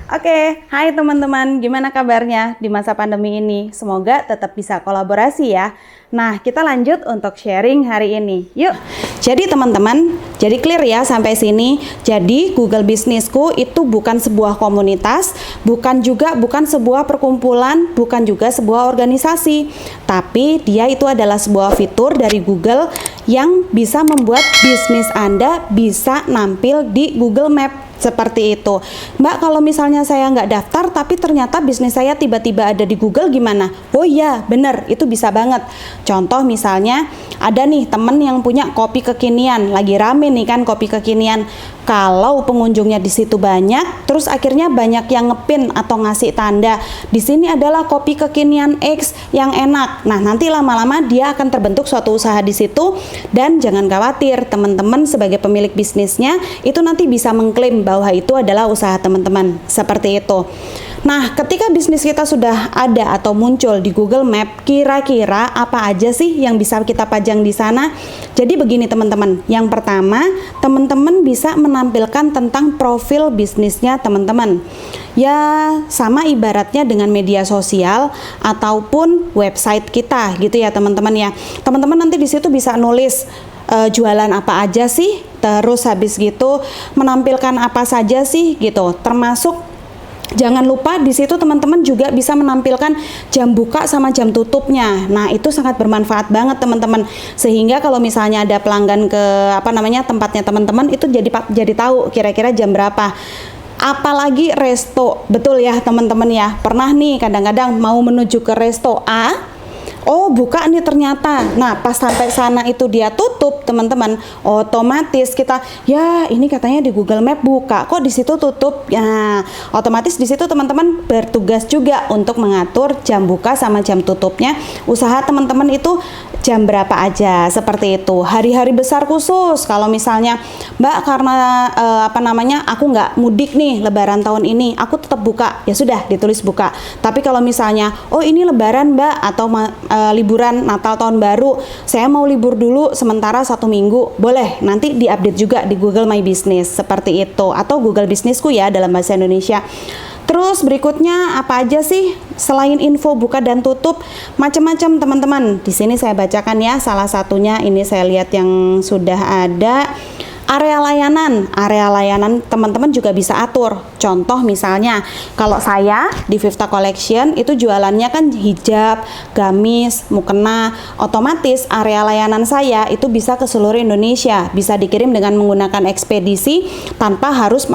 Oke, hai teman-teman, gimana kabarnya di masa pandemi ini? Semoga tetap bisa kolaborasi ya. Nah, kita lanjut untuk sharing hari ini. Yuk. Jadi teman-teman, jadi clear ya sampai sini. Jadi Google Bisnisku itu bukan sebuah komunitas, bukan sebuah perkumpulan, bukan juga sebuah organisasi. Tapi dia itu adalah sebuah fitur dari Google yang bisa membuat bisnis Anda bisa nampil di Google Map. Seperti itu. Mbak, kalau misalnya saya nggak daftar tapi ternyata bisnis saya tiba-tiba ada di Google gimana? Oh iya, bener, itu bisa banget. Contoh misalnya ada nih temen yang punya kopi kekinian, lagi rame nih kan kopi kekinian. Kalau pengunjungnya di situ banyak, terus akhirnya banyak yang ngepin atau ngasih tanda, di sini adalah kopi kekinian X yang enak. Nah, nanti lama-lama dia akan terbentuk suatu usaha di situ, dan jangan khawatir, teman-teman sebagai pemilik bisnisnya itu nanti bisa mengklaim bahwa itu adalah usaha teman-teman. Seperti itu. Nah, ketika bisnis kita sudah ada atau muncul di Google Map, kira-kira apa aja sih yang bisa kita pajang di sana? Jadi begini teman-teman, yang pertama, teman-teman bisa menampilkan tentang profil bisnisnya teman-teman. Ya, sama ibaratnya dengan media sosial ataupun website kita gitu ya teman-teman ya. Teman-teman nanti di situ bisa nulis jualan apa aja sih, terus habis gitu menampilkan apa saja sih gitu, termasuk jangan lupa di situ teman-teman juga bisa menampilkan jam buka sama jam tutupnya. Nah, itu sangat bermanfaat banget teman-teman. Sehingga kalau misalnya ada pelanggan ke tempatnya teman-teman itu jadi tahu kira-kira jam berapa. Apalagi resto. Betul ya teman-teman ya. Pernah nih kadang-kadang mau menuju ke resto A, oh buka nih ternyata. Nah, pas sampai sana itu dia tutup teman-teman, otomatis kita ya ini katanya di Google Map buka, kok di situ tutup. Ya, otomatis di situ teman-teman bertugas juga untuk mengatur jam buka sama jam tutupnya usaha teman-teman itu jam berapa aja. Seperti itu. Hari-hari besar khusus kalau misalnya Mbak karena aku nggak mudik nih lebaran tahun ini, aku tetap buka. Ya sudah ditulis buka. Tapi kalau misalnya oh ini lebaran Mbak atau liburan Natal tahun baru, saya mau libur dulu sementara 1 minggu, boleh nanti diupdate juga di Google My Business seperti itu, atau Google Bisnisku ya dalam bahasa Indonesia. Terus berikutnya apa aja sih selain info buka dan tutup? Macam-macam teman-teman. Di sini saya bacakan ya, salah satunya ini saya lihat yang sudah ada. Area layanan teman-teman juga bisa atur. Contoh misalnya, kalau saya di Vivta Collection itu jualannya kan hijab, gamis, mukena, otomatis area layanan saya itu bisa ke seluruh Indonesia, bisa dikirim dengan menggunakan ekspedisi tanpa harus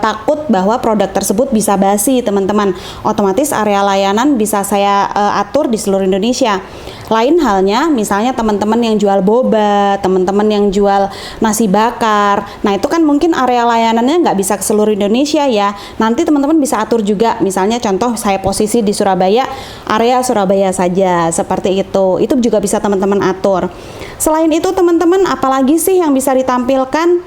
takut bahwa produk tersebut bisa basi teman-teman. Otomatis area layanan bisa saya atur di seluruh Indonesia. Lain halnya misalnya teman-teman yang jual boba, teman-teman yang jual nasi bakar. Nah, itu kan mungkin area layanannya nggak bisa ke seluruh Indonesia ya. Nanti teman-teman bisa atur juga. Misalnya contoh saya posisi di Surabaya, area Surabaya saja. Seperti itu. Itu juga bisa teman-teman atur. Selain itu teman-teman, apalagi sih yang bisa ditampilkan?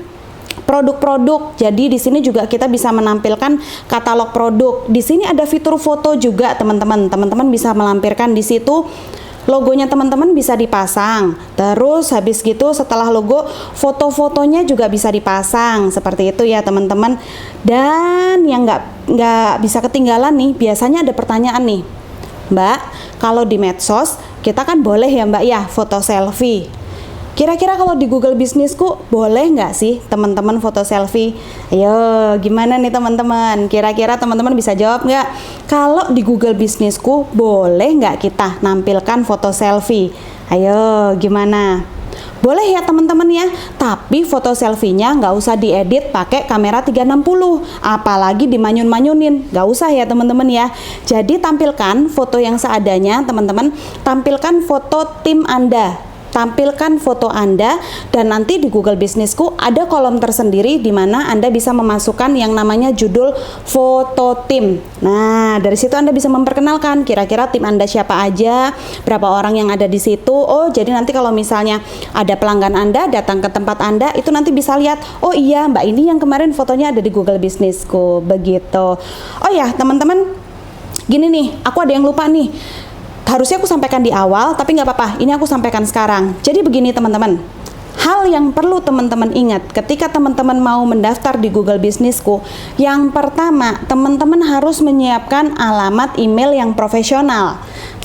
Produk-produk. Jadi di sini juga kita bisa menampilkan katalog produk. Di sini ada fitur foto juga teman-teman. Teman-teman bisa melampirkan di situ logonya teman-teman bisa dipasang. Terus habis gitu setelah logo, foto-fotonya juga bisa dipasang. Seperti itu ya teman-teman. Dan yang nggak bisa ketinggalan nih, biasanya ada pertanyaan nih, Mbak, kalau di medsos kita kan boleh ya Mbak ya foto selfie. Kira-kira kalau di Google Bisnisku boleh nggak sih teman-teman foto selfie? Ayo, gimana nih teman-teman? Kira-kira teman-teman bisa jawab nggak? Kalau di Google Bisnisku boleh nggak kita nampilkan foto selfie? Ayo, gimana? Boleh ya teman-teman ya, tapi foto selfie-nya nggak usah diedit pakai kamera 360, apalagi dimanyun-manyunin, nggak usah ya teman-teman ya. Jadi tampilkan foto yang seadanya teman-teman, tampilkan foto tim Anda. Tampilkan foto Anda, dan nanti di Google Bisnisku ada kolom tersendiri di mana Anda bisa memasukkan yang namanya judul foto tim. Nah, dari situ Anda bisa memperkenalkan kira-kira tim Anda siapa aja, berapa orang yang ada di situ. Oh, jadi nanti kalau misalnya ada pelanggan Anda datang ke tempat Anda, itu nanti bisa lihat, oh iya Mbak ini yang kemarin fotonya ada di Google Bisnisku, begitu. Oh ya, teman-teman, gini nih, aku ada yang lupa nih. Harusnya aku sampaikan di awal, tapi nggak apa-apa, ini aku sampaikan sekarang. Jadi begini teman-teman, hal yang perlu teman-teman ingat ketika teman-teman mau mendaftar di Google Bisnisku, yang pertama, teman-teman harus menyiapkan alamat email yang profesional.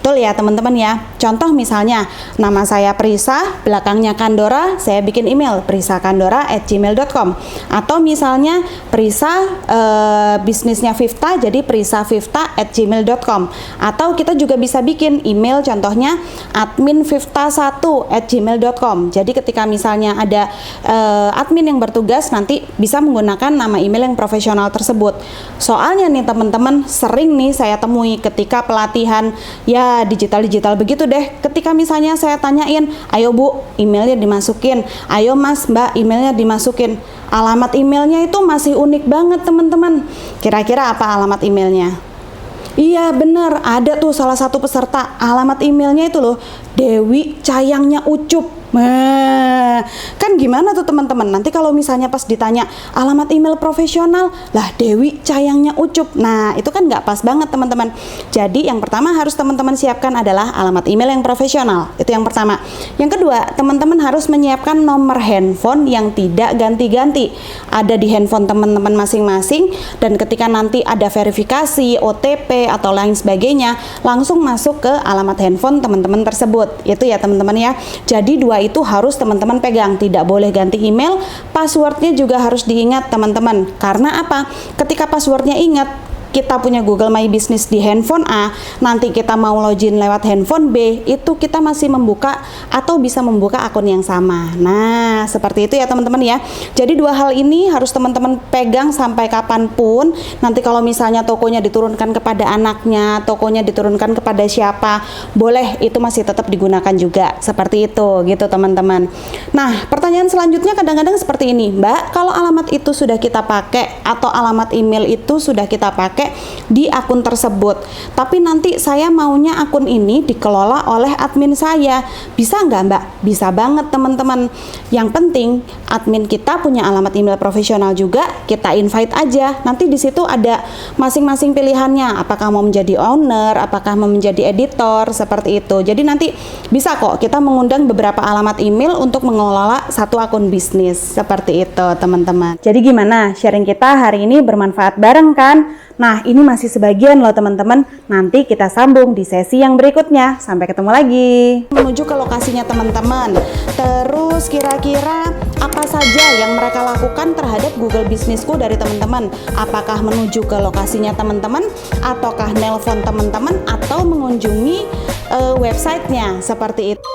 Betul ya teman-teman ya. Contoh misalnya, nama saya Prisa, belakangnya Kandora, saya bikin email prisakandora@gmail.com. Atau misalnya Prisa bisnisnya Vivta, jadi prisavivta@gmail.com. Atau kita juga bisa bikin email contohnya adminvivta1@gmail.com. Jadi ketika misalnya ada admin yang bertugas, nanti bisa menggunakan nama email yang profesional tersebut. Soalnya nih teman-teman, sering nih saya temui ketika pelatihan ya digital begitu deh, ketika misalnya saya tanyain, ayo Bu, emailnya dimasukin, ayo Mas, Mbak, emailnya dimasukin, alamat emailnya itu masih unik banget teman-teman. Kira-kira apa alamat emailnya? Iya bener, ada tuh salah satu peserta, alamat emailnya itu loh, Dewi Cayangnya Ucup. Nah, kan gimana tuh teman-teman? Nanti kalau misalnya pas ditanya alamat email profesional, lah Dewi Cayangnya Ucup. Nah, itu kan nggak pas banget teman-teman. Jadi yang pertama harus teman-teman siapkan adalah alamat email yang profesional. Itu yang pertama. Yang kedua, teman-teman harus menyiapkan nomor handphone yang tidak ganti-ganti. Ada di handphone teman-teman masing-masing, dan ketika nanti ada verifikasi, OTP atau lain sebagainya, langsung masuk ke alamat handphone teman-teman tersebut. Itu ya teman-teman ya. Jadi dua itu harus teman-teman pegang, tidak boleh ganti email. Passwordnya juga harus diingat teman-teman. Karena apa? Ketika passwordnya ingat, kita punya Google My Business di handphone A, nanti kita mau login lewat handphone B, itu kita masih membuka atau bisa membuka akun yang sama. Nah, seperti itu ya teman-teman ya. Jadi dua hal ini harus teman-teman pegang sampai kapanpun. Nanti kalau misalnya tokonya diturunkan kepada anaknya, tokonya diturunkan kepada siapa, boleh, itu masih tetap digunakan juga. Seperti itu gitu teman-teman. Nah, pertanyaan selanjutnya kadang-kadang seperti ini, Mbak, kalau alamat itu sudah kita pakai atau alamat email itu sudah kita pakai di akun tersebut, tapi nanti saya maunya akun ini dikelola oleh admin saya, bisa nggak Mbak? Bisa banget teman-teman. Yang penting admin kita punya alamat email profesional juga, kita invite aja. Nanti di situ ada masing-masing pilihannya, apakah mau menjadi owner, apakah mau menjadi editor, seperti itu. Jadi nanti bisa kok kita mengundang beberapa alamat email untuk mengelola satu akun bisnis, seperti itu teman-teman. Jadi gimana? Sharing kita hari ini bermanfaat bareng kan? Nah, ini masih sebagian loh teman-teman. Nanti kita sambung di sesi yang berikutnya. Sampai ketemu lagi. Menuju ke lokasinya teman-teman. Terus kira-kira apa saja yang mereka lakukan terhadap Google Bisnisku dari teman-teman? Apakah menuju ke lokasinya teman-teman, ataukah nelpon teman-teman, atau mengunjungi websitenya, seperti itu.